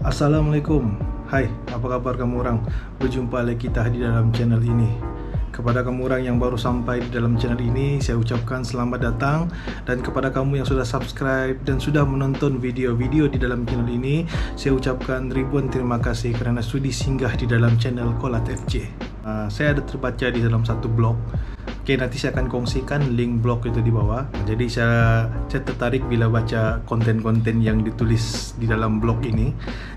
Assalamualaikum. Hai, apa kabar kamu orang? Berjumpa lagi kita di dalam channel ini. Kepada kamu orang yang baru sampai di dalam channel ini, saya ucapkan selamat datang. Dan kepada kamu yang sudah subscribe dan sudah menonton video-video di dalam channel ini, saya ucapkan ribuan terima kasih kerana sudi singgah di dalam channel Kolat FJ. Saya ada terbaca di dalam satu blog. Oke, nanti saya akan kongsikan link blog itu di bawah. Jadi saya tertarik bila baca konten-konten yang ditulis di dalam blog ini.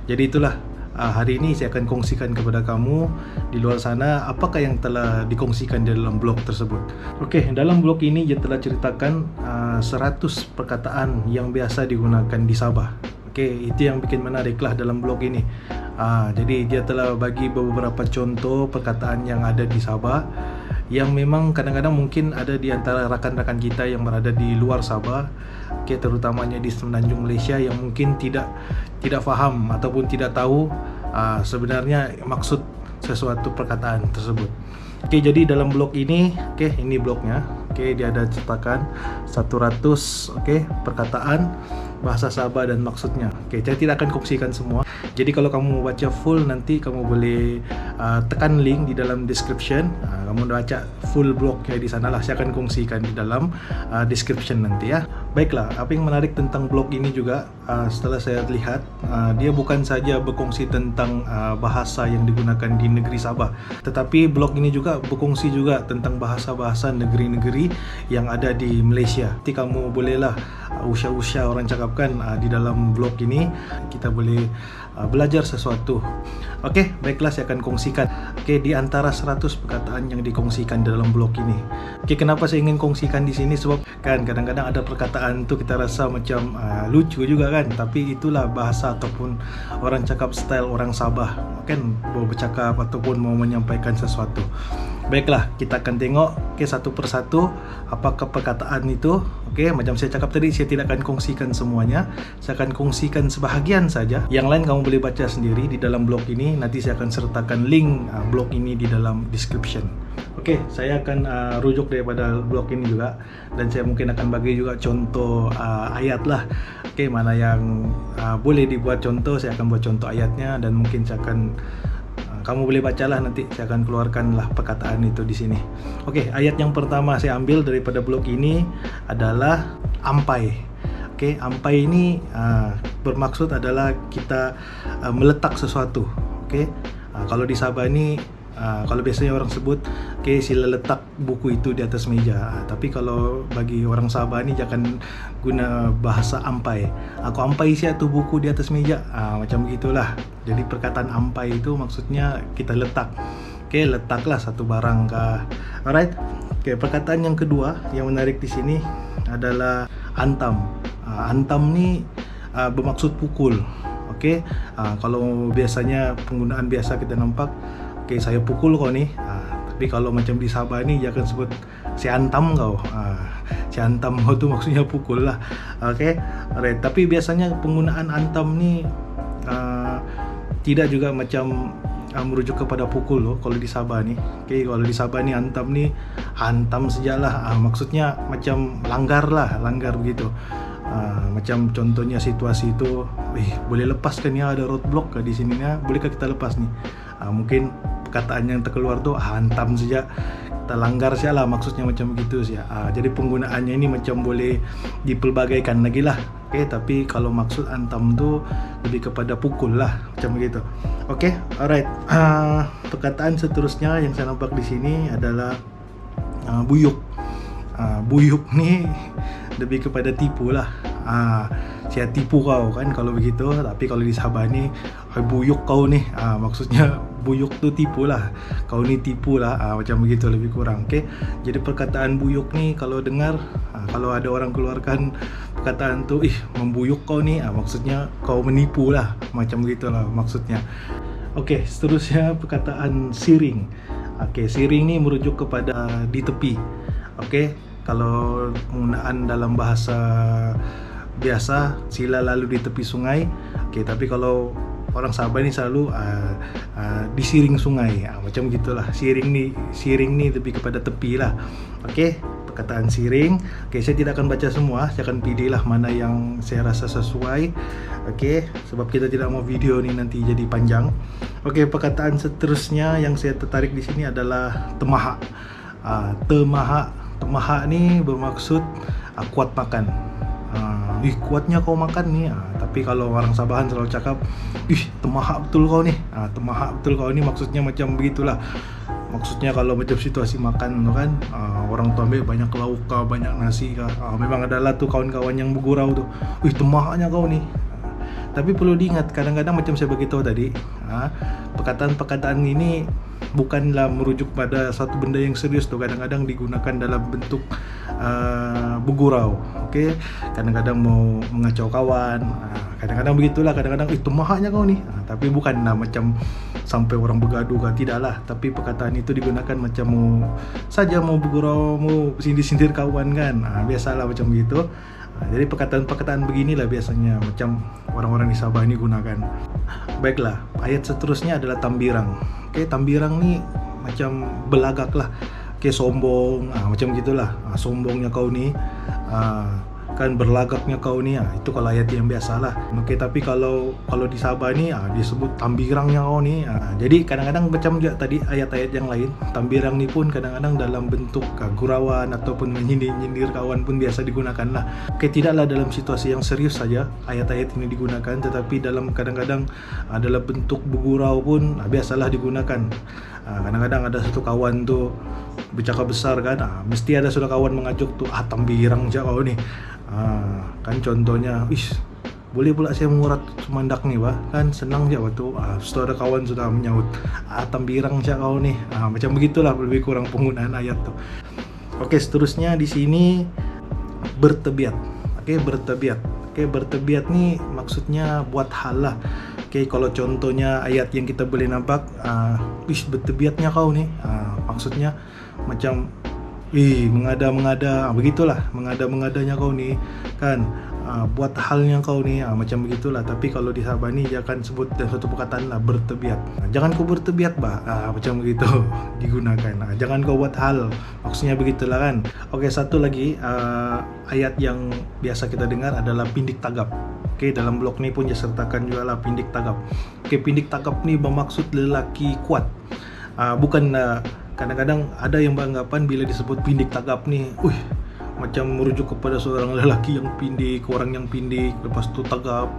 Jadi itulah, hari ini saya akan kongsikan kepada kamu di luar sana apakah yang telah dikongsikan di dalam blog tersebut. Oke, dalam blog ini dia telah ceritakan 100 perkataan yang biasa digunakan di Sabah. Oke, itu yang bikin menariklah dalam blog ini. Jadi dia telah bagi beberapa contoh perkataan yang ada di Sabah yang memang kadang-kadang mungkin ada di antara rakan-rakan kita yang berada di luar Sabah, terutamanya di Semenanjung Malaysia, yang mungkin tidak faham ataupun tidak tahu sebenarnya maksud sesuatu perkataan tersebut. Jadi dalam blog ini, ini blognya. Dia ada ceritakan 100 perkataan bahasa Sabah dan maksudnya. Saya tidak akan kongsikan semua. Jadi kalau kamu mau baca full, nanti kamu boleh tekan link di dalam description. Kamu baca full blognya di sanalah. Saya akan kongsikan di dalam description nanti ya. Baiklah, apa yang menarik tentang blog ini juga, setelah saya lihat, dia bukan saja berkongsi tentang bahasa yang digunakan di negeri Sabah, tetapi blog ini juga berkongsi juga tentang bahasa-bahasa negeri-negeri yang ada di Malaysia. Nanti kamu bolehlah usah orang cakapkan di dalam blog ini, kita boleh belajar sesuatu. Baiklah, saya akan kongsikan di antara 100 perkataan yang dikongsikan dalam blog ini. Kenapa saya ingin kongsikan di sini? Sebab kan kadang-kadang ada perkataan tu kita rasa macam lucu juga kan, tapi itulah bahasa ataupun orang cakap style orang Sabah kan, mau bercakap ataupun mau menyampaikan sesuatu. Baiklah, kita akan tengok satu persatu apakah perkataan itu. Macam saya cakap tadi, saya tidak akan kongsikan semuanya. Saya akan kongsikan sebahagian saja. Yang lain kamu boleh baca sendiri di dalam blog ini. Nanti saya akan sertakan link blog ini di dalam description. Saya akan rujuk daripada blog ini juga, dan saya mungkin akan bagi juga contoh ayat lah. Mana yang boleh dibuat contoh, saya akan buat contoh ayatnya, dan mungkin saya akan kamu boleh bacalah, nanti saya akan keluarkanlah perkataan itu di sini. Ayat yang pertama saya ambil daripada blog ini adalah ampai. Ampai ini bermaksud adalah kita meletak sesuatu. Kalau di Sabah ini, kalau biasanya orang sebut, sila letak buku itu di atas meja. Tapi kalau bagi orang Sabah ni jangan guna bahasa ampai. Aku ampai siap tu buku di atas meja. Macam begitulah. Jadi perkataan ampai itu maksudnya kita letak. Letaklah satu barang kah. Alright. Perkataan yang kedua yang menarik di sini adalah antam. Antam ni bermaksud pukul. Kalau biasanya penggunaan biasa kita nampak, saya pukul kau ni. Tapi kalau macam di Sabah ni, jangan sebut saya antam kau. Saya antam kau tu maksudnya pukul lah. Alright. Tapi biasanya penggunaan antam ni tidak juga macam merujuk kepada pukul loh kalau di Sabah ni. Kalau di Sabah ni antam ni hantam sejalah. Maksudnya macam langgar begitu. Macam contohnya situasi itu, boleh lepaskan ya, ada roadblock di sini ya, bolehkah kita lepas ni? Mungkin perkataan yang terkeluar tu hantam saja, kita langgar saja lah, maksudnya macam begitu saja. Jadi penggunaannya ini macam boleh dipelbagaikan lagi lah. Tapi kalau maksud antam tu lebih kepada pukul lah, macam begitu. Alright. Perkataan seterusnya yang saya nampak di sini adalah buyuk. Buyuk ni lebih kepada tipu lah. Saya tipu kau kan kalau begitu. Tapi kalau di Sabah ni, buyuk kau ni, maksudnya buyuk tu tipu lah. Kau ni tipu lah, macam begitu lebih kurang. Jadi perkataan buyuk ni kalau dengar, kalau ada orang keluarkan perkataan tu, membuyuk kau ni, maksudnya kau menipu lah, macam begitulah maksudnya. Seterusnya perkataan siring. Siring ni merujuk kepada di tepi. Kalau penggunaan dalam bahasa biasa, sila lalu di tepi sungai. Tapi kalau orang Sabah ini selalu di siring sungai, macam gitulah. Siring nih lebih kepada tepi lah. Oke, perkataan siring. Oke, saya tidak akan baca semua, saya akan pilih lah mana yang saya rasa sesuai. Oke, sebab kita tidak mau video ini nanti jadi panjang. Oke, perkataan seterusnya yang saya tertarik di sini adalah temaha. Temaha ni bermaksud kuat makan. Kuatnya kau makan nih. Tapi kalau orang Sabahan selalu cakap, temaha betul kau nih. Temaha betul kau nih maksudnya macam begitulah. Maksudnya kalau macam situasi makan tu kan, orang tu ambil banyak lauk kah, banyak nasi kah, memang adalah tu kawan-kawan yang bergurau tu, temahanya kau nih. Tapi perlu diingat, kadang-kadang macam saya beritahu tadi, perkataan-perkataan ini bukanlah merujuk pada satu benda yang serius tu. Kadang-kadang digunakan dalam bentuk bergurau. Okey, kadang-kadang mau mengacau kawan, kadang-kadang begitulah. Kadang-kadang temahanya kau nih, tapi bukanlah macam sampai orang bergaduh ke, tidaklah. Tapi perkataan itu digunakan macam mau bergurau, mau sindir-sindir kawan kan, biasalah macam begitu. Jadi perkataan-perkataan beginilah biasanya macam orang-orang di Sabah ini gunakan. Baiklah, ayat seterusnya adalah tambirang. Oke, tambirang ni macam belagak lah. Oke, sombong, macam gitulah. Sombongnya kau ni, kan berlagaknya kau ni, itu kalau ayat yang biasalah. Oke, tapi kalau di Sabah ni disebut tambirangnya kau ni. Jadi kadang-kadang macam juga tadi ayat-ayat yang lain, tambirang ni pun kadang-kadang dalam bentuk gurauan ataupun menyindir kawan pun biasa digunakan lah. Oke, tidaklah dalam situasi yang serius saja ayat-ayat ini digunakan, tetapi dalam kadang-kadang dalam bentuk bergurau pun biasalah digunakan. Kadang-kadang ada satu kawan tu bercakap besar kan, mesti ada sudah kawan mengajuk tu, tambirang je kau ni. Kan contohnya, boleh pula saya mengurat semandak ni bah, kan senang je waktu setelah ada kawan sudah menyaut, tambirang je kau ni. Macam begitulah lebih kurang penggunaan ayat tu. Oke, seterusnya di sini bertebiat. Oke, bertebiat ni maksudnya buat hal lah. Oke, kalau contohnya ayat yang kita boleh nampak, bertebiatnya kau ni, maksudnya macam mengada-mengada, begitulah, mengada-mengadanya kau ni kan, buat halnya kau ni, macam begitulah. Tapi kalau di Sabah ni dia akan sebut satu perkataan lah, bertebiat. Jangan kau bertebiat bah, macam begitu digunakan. Jangan kau buat hal, maksudnya begitulah kan. Oke, satu lagi ayat yang biasa kita dengar adalah pindik tagap. Oke, dalam blog ni pun dia sertakan juga lah pindik tagap. Oke, pindik tagap ni bermaksud lelaki kuat. Bukan kadang-kadang ada yang beranggapan bila disebut pindik tagap ni, macam merujuk kepada seorang lelaki yang pindik, orang yang pindik, lepas tu tagap.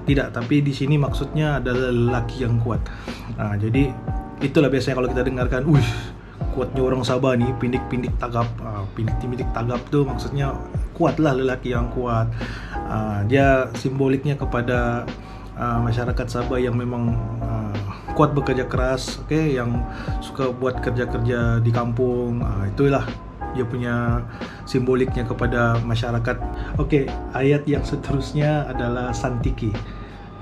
Tidak, tapi di sini maksudnya adalah lelaki yang kuat. Jadi itulah biasanya kalau kita dengarkan, kuatnya orang Sabah ni pindik tagap. Pindik tagap tu maksudnya kuatlah, lelaki yang kuat. Dia simboliknya kepada masyarakat Sabah yang memang kuat bekerja keras, yang suka buat kerja-kerja di kampung. Itulah dia punya simboliknya kepada masyarakat. Oke, ayat yang seterusnya adalah santiki.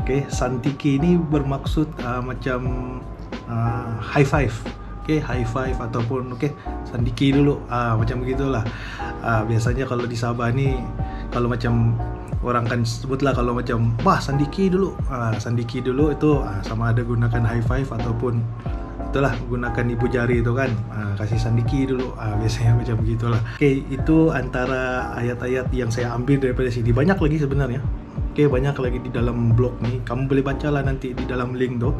Oke, santiki ini bermaksud macam high five. Oke, high five ataupun sandiki dulu, macam begitulah. Biasanya kalau di Sabah ni, kalau macam orang kan sebutlah kalau macam sandiki dulu. Sandiki dulu itu sama ada gunakan high five ataupun itulah gunakan ibu jari itu kan, kasih sandiki dulu, biasanya macam begitulah. Oke, itu antara ayat-ayat yang saya ambil daripada sini. Banyak lagi sebenarnya. Oke, banyak lagi di dalam blog nih. Kamu boleh bacalah nanti di dalam link tuh.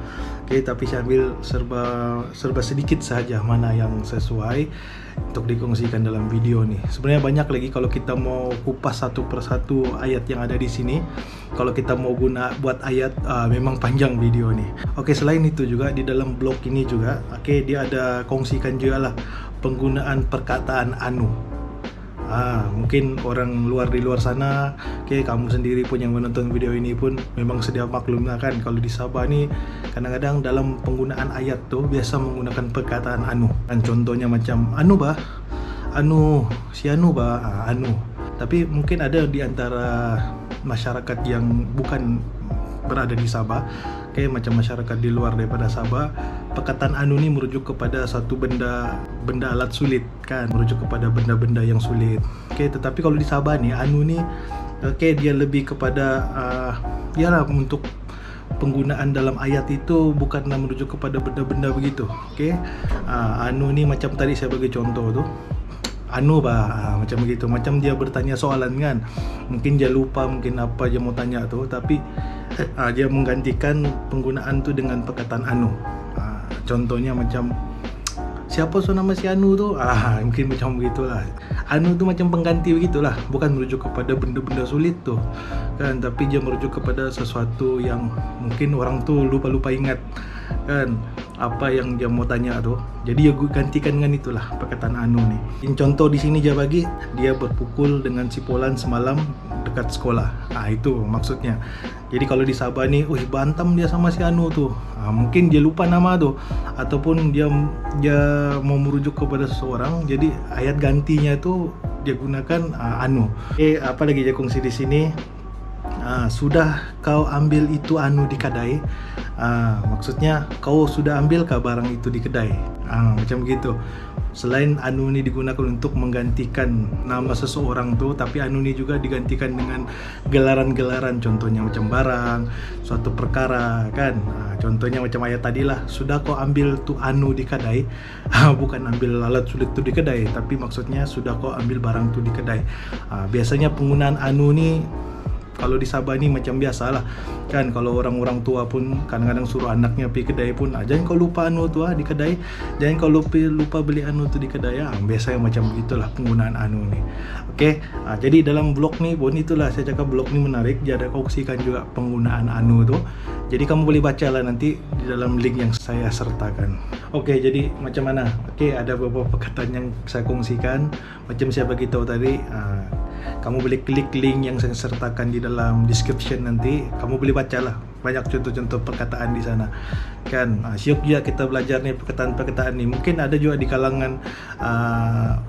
Oke, tapi saya ambil serba sedikit saja mana yang sesuai untuk dikongsikan dalam video nih. Sebenarnya banyak lagi kalau kita mau kupas satu persatu ayat yang ada di sini. Kalau kita mau buat ayat, memang panjang video nih. Oke, selain itu juga di dalam blog ini juga, dia ada kongsikan juga lah penggunaan perkataan anu. Mungkin orang di luar sana, kamu sendiri pun yang menonton video ini pun memang sedia maklum lah kan, kalau di Sabah ni kadang-kadang dalam penggunaan ayat tuh biasa menggunakan perkataan anu. Kan contohnya macam anu bah, si anu bah, anu. Tapi mungkin ada di antara masyarakat yang bukan berada di Sabah, macam masyarakat di luar daripada Sabah, perkataan anu ni merujuk kepada satu benda alat sulit kan, merujuk kepada benda-benda yang sulit. Tetapi kalau di Sabah ni anu ni dia lebih kepada ialah untuk penggunaan dalam ayat itu bukanlah merujuk kepada benda-benda begitu. Okey. Anu ni macam tadi saya bagi contoh tu. Anu bah, macam begitu. Macam dia bertanya soalan kan. Mungkin dia lupa mungkin apa dia mau tanya tu, tapi dia menggantikan penggunaan tu dengan perkataan anu. Contohnya macam siapa nama si Anu tu? Mungkin macam begitulah. Anu tu macam pengganti begitulah, bukan merujuk kepada benda-benda sulit tu kan, tapi dia merujuk kepada sesuatu yang mungkin orang tu lupa-lupa ingat kan apa yang dia mau tanya tu. Jadi dia gantikan dengan itulah perkataan anu ni. Contoh di sini dia bagi, dia berpukul dengan si Polan semalam dekat sekolah. Itu maksudnya. Jadi kalau di Sabah ni, bantam dia sama si anu tu. Mungkin dia lupa nama tu, ataupun dia mau merujuk kepada seseorang. Jadi ayat gantinya tu dia gunakan anu. Apa lagi dia kongsi di sini? Sudah kau ambil itu anu di kedai? Maksudnya kau sudah ambilkah barang itu di kedai? Macam begitu. Selain anu ni digunakan untuk menggantikan nama seseorang tu, tapi anu ni juga digantikan dengan gelaran-gelaran, contohnya macam barang, suatu perkara kan. Contohnya macam ayat tadilah, sudah kau ambil tu anu di kedai. Bukan ambil alat sulit tu di kedai, tapi maksudnya sudah kau ambil barang tu di kedai. Biasanya penggunaan anu ni kalau di Sabah ni macam biasalah kan, kalau orang-orang tua pun kadang-kadang suruh anaknya pergi kedai pun, jangan kau lupa anu tu di kedai, jangan kau lupa beli anu tu di kedai. Biasanya macam begitulah penggunaan anu ni. Okey, jadi dalam blog ni pun itulah saya cakap blog ni menarik, dia ada kongsikan juga penggunaan anu tu. Jadi kamu boleh bacalah nanti di dalam link yang saya sertakan. Okey, jadi macam mana? Okey, ada beberapa perkataan yang saya kongsikan. Macam saya bagi tahu tadi, kamu boleh klik link yang saya sertakan di dalam description nanti. Kamu boleh bacalah banyak contoh-contoh perkataan di sana kan. Syuk juga kita belajar ni perkataan-perkataan ni. Mungkin ada juga di kalangan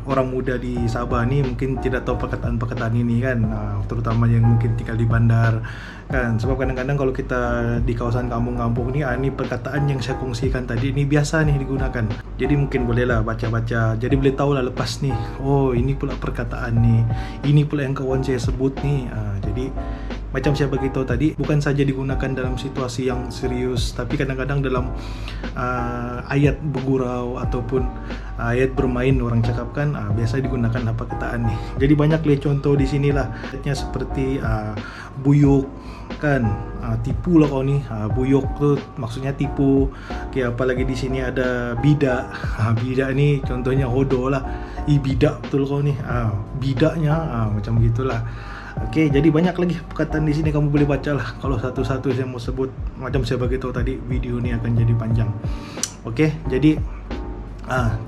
orang muda di Sabah ni mungkin tidak tahu perkataan-perkataan ini kan, terutama yang mungkin tinggal di bandar kan. Sebab kadang-kadang kalau kita di kawasan kampung-kampung ni, ni perkataan yang saya kongsikan tadi ni biasa nih digunakan. Jadi mungkin bolehlah baca-baca, jadi boleh tahulah lepas ni, ini pula perkataan ni, ini pula yang kawan saya sebut ni. Jadi macam saya beritahu tadi, bukan saja digunakan dalam situasi yang serius, tapi kadang-kadang dalam ayat bergurau ataupun ayat bermain orang cakapkan, biasa digunakan perkataan ni. Jadi banyak contoh di sinilah. Ayatnya seperti buyuk kan, tipu lah kau ni. Buyuk tu maksudnya tipu. Apalagi di sini ada bidak. Bidak ni contohnya hodoh lah. Bidak betul kau ni. Bidaknya macam begitulah. Okey, jadi banyak lagi perkataan di sini, kamu boleh baca lah. Kalau satu-satu saya mau sebut, macam saya beritahu tadi, video ni akan jadi panjang. Okey, jadi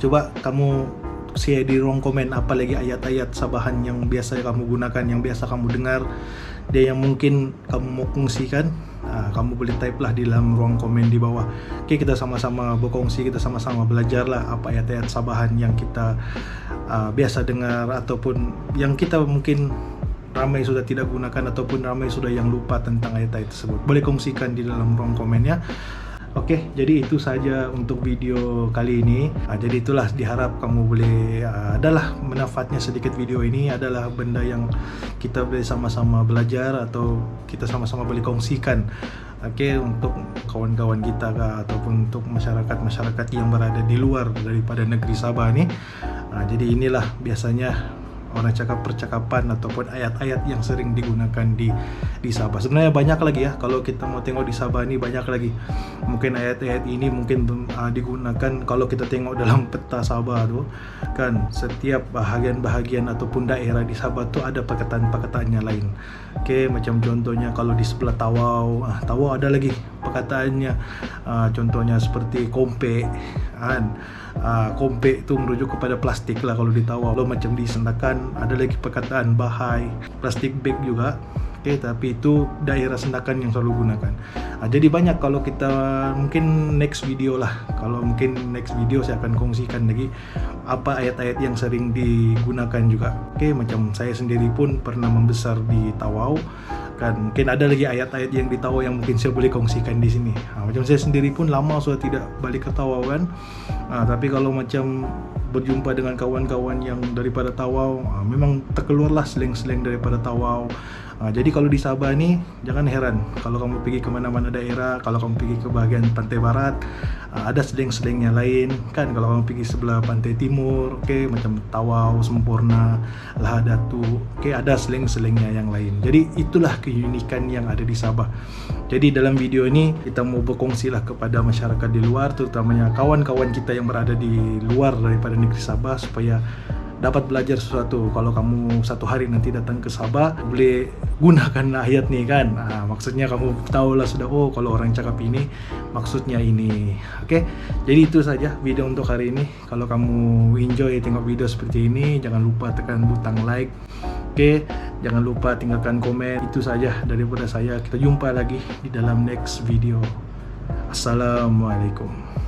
coba kamu share di ruang komen apa lagi ayat-ayat Sabahan yang biasa kamu gunakan, yang biasa kamu dengar, dia yang mungkin kamu mau kongsikan. Kamu boleh type lah di dalam ruang komen di bawah. Okey, kita sama-sama berkongsi, kita sama-sama belajar lah apa ayat-ayat Sabahan yang kita biasa dengar, ataupun yang kita mungkin ramai sudah tidak gunakan, ataupun ramai sudah yang lupa tentang ayat-ayat tersebut. Boleh kongsikan di dalam ruang komen ya. Okey, jadi itu saja untuk video kali ini. Jadi itulah, diharap kamu boleh adalah manfaatnya sedikit video ini, adalah benda yang kita boleh sama-sama belajar atau kita sama-sama boleh kongsikan. Okey, untuk kawan-kawan kita ataupun untuk masyarakat-masyarakat yang berada di luar daripada negeri Sabah ni. Jadi inilah biasanya orang cakap percakapan ataupun ayat-ayat yang sering digunakan di Sabah. Sebenarnya banyak lagi ya, kalau kita mau tengok di Sabah ni banyak lagi. Mungkin ayat-ayat ini mungkin digunakan kalau kita tengok dalam peta Sabah tu kan, setiap bahagian-bahagian ataupun daerah di Sabah tu ada perkataan-perkataannya lain. Okey, macam contohnya kalau di sebelah Tawau, Tawau ada lagi perkataannya. Contohnya seperti kompek kan. Kompek tu merujuk kepada plastik lah kalau di Tawau. Lalu macam di Sendakan ada lagi perkataan bahai, plastik bag juga. Okay, tapi itu daerah Sendakan yang selalu gunakan. Jadi banyak, kalau kita mungkin next video lah. Kalau mungkin next video saya akan kongsikan lagi apa ayat-ayat yang sering digunakan juga. Okay, macam saya sendiri pun pernah membesar di Tawau kan, mungkin ada lagi ayat-ayat yang di Tawau yang mungkin saya boleh kongsikan di sini. Macam saya sendiri pun lama sudah tidak balik ke Tawau kan. Tapi kalau macam berjumpa dengan kawan-kawan yang daripada Tawau, memang terkeluarlah slang-slang daripada Tawau. Jadi kalau di Sabah nih jangan heran kalau kamu pergi kemana-mana daerah, kalau kamu pergi ke bagian pantai barat, ada slang-slangnya lain kan. Kalau kamu pergi sebelah pantai timur, oke, macam Tawau, Sempurna, Lahadatu, oke, ada slang-slangnya yang lain. Jadi itulah keunikan yang ada di Sabah. Jadi dalam video ini kita mau berkongsi lah kepada masyarakat di luar, terutamanya kawan-kawan kita yang berada di luar daripada negeri Sabah, supaya dapat belajar sesuatu. Kalau kamu satu hari nanti datang ke Sabah, boleh gunakan ayat nih kan. Maksudnya kamu tahu lah sudah, oh kalau orang cakap ini maksudnya ini. Oke, jadi itu saja video untuk hari ini. Kalau kamu enjoy tengok video seperti ini, jangan lupa tekan butang like. Oke, jangan lupa tinggalkan komen. Itu saja daripada saya. Kita jumpa lagi di dalam next video. Assalamualaikum.